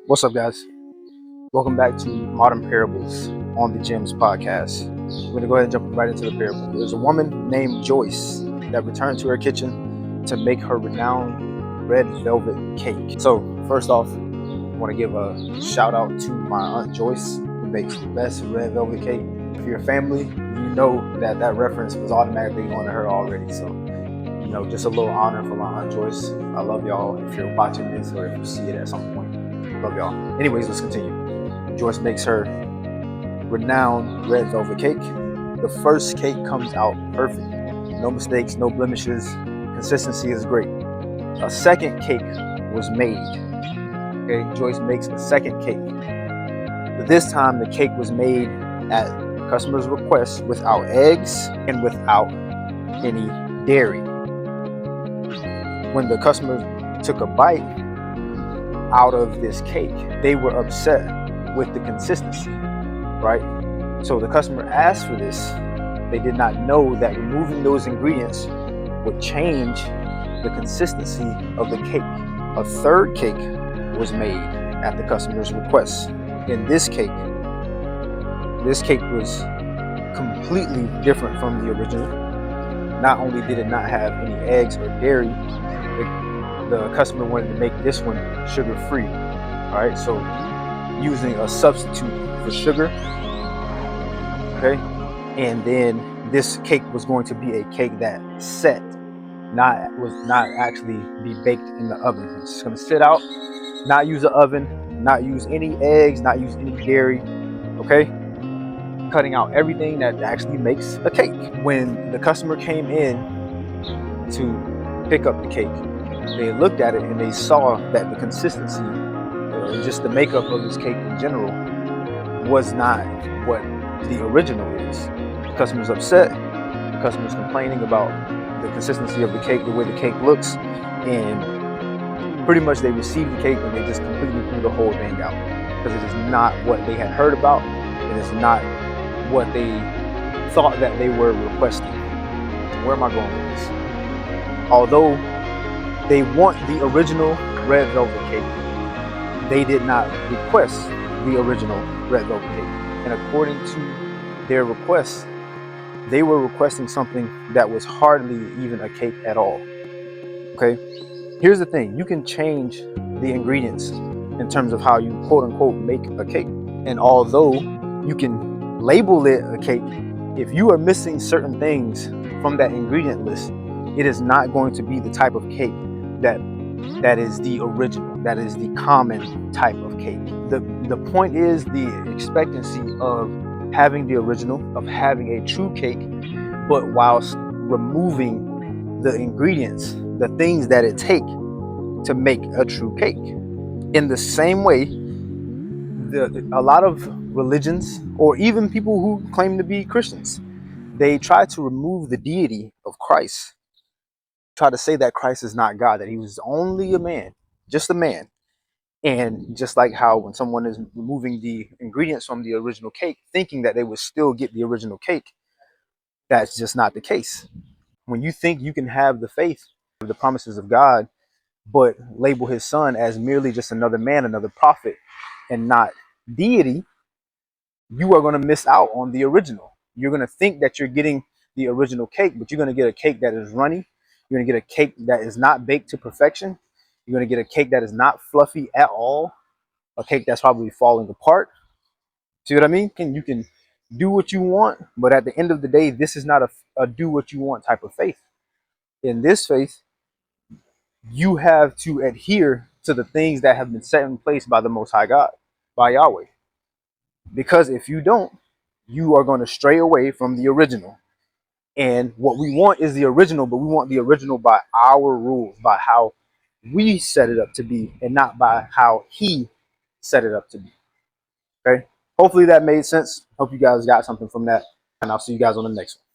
What's up, guys? Welcome back to Modern Parables on the JYMs Podcast. We're going to go ahead and jump right into the parable. There's a woman named Joyce that returned to her kitchen to make her renowned red velvet cake. So, first off, I want to give a shout out to my Aunt Joyce, who makes the best red velvet cake. If you're a family, you know that reference was automatically going to her already. So, just a little honor for my Aunt Joyce. I love y'all. If you're watching this or if you see it at some point, love y'all. Anyways, let's continue. Joyce makes her renowned red velvet cake. The first cake comes out perfect. No mistakes, no blemishes. Consistency is great. A second cake was made. Okay, Joyce makes a second cake. But this time the cake was made at the customer's request without eggs and without any dairy. When the customer took a bite out of this cake, they were upset with the consistency, right? So the customer asked for this. They did not know that removing those ingredients would change the consistency of the cake. A third cake was made at the customer's request. In this cake was completely different from the original. Not only did it not have any eggs or dairy, the customer wanted to make this one sugar-free. All right, so using a substitute for sugar. Okay, and then this cake was going to be a cake that set, was not actually be baked in the oven. It's just going to sit out, not use an oven, not use any eggs, not use any dairy. Okay, cutting out everything that actually makes a cake. When the customer came in to pick up the cake, they looked at it and they saw that the consistency, just the makeup of this cake in general, was not what the original is. The customer's upset. The customer's complaining about the consistency of the cake, the way the cake looks, and pretty much they received the cake and they just completely threw the whole thing out because it is not what they had heard about. It is not what they thought that they were requesting. Where am I going with this? Although they want the original red velvet cake, they did not request the original red velvet cake. And according to their request, they were requesting something that was hardly even a cake at all. Okay? Here's the thing. You can change the ingredients in terms of how you quote unquote make a cake. And although you can label it a cake, if you are missing certain things from that ingredient list, it is not going to be the type of cake that is the original, that is the common type of cake. The point is the expectancy of having the original, of having a true cake, but whilst removing the ingredients, the things that it take to make a true cake. In the same way, a lot of religions, or even people who claim to be Christians, they try to remove the deity of Christ. Try to say that Christ is not God, that he was only a man, just a man. And just like how when someone is removing the ingredients from the original cake, thinking that they would still get the original cake, that's just not the case. When you think you can have the faith, the promises of God, but label his son as merely just another man, another prophet, and not deity, you are going to miss out on the original. You're going to think that you're getting the original cake, but you're going to get a cake that is runny. You're going to get a cake that is not baked to perfection. You're going to get a cake that is not fluffy at all. A cake that's probably falling apart. See what I mean? You can do what you want, but at the end of the day, this is not a do what you want type of faith. In this faith, you have to adhere to the things that have been set in place by the Most High God, by Yahweh. Because if you don't, you are going to stray away from the original. And what we want is the original, but we want the original by our rules, by how we set it up to be, and not by how he set it up to be. Okay? Hopefully that made sense. Hope you guys got something from that. And I'll see you guys on the next one.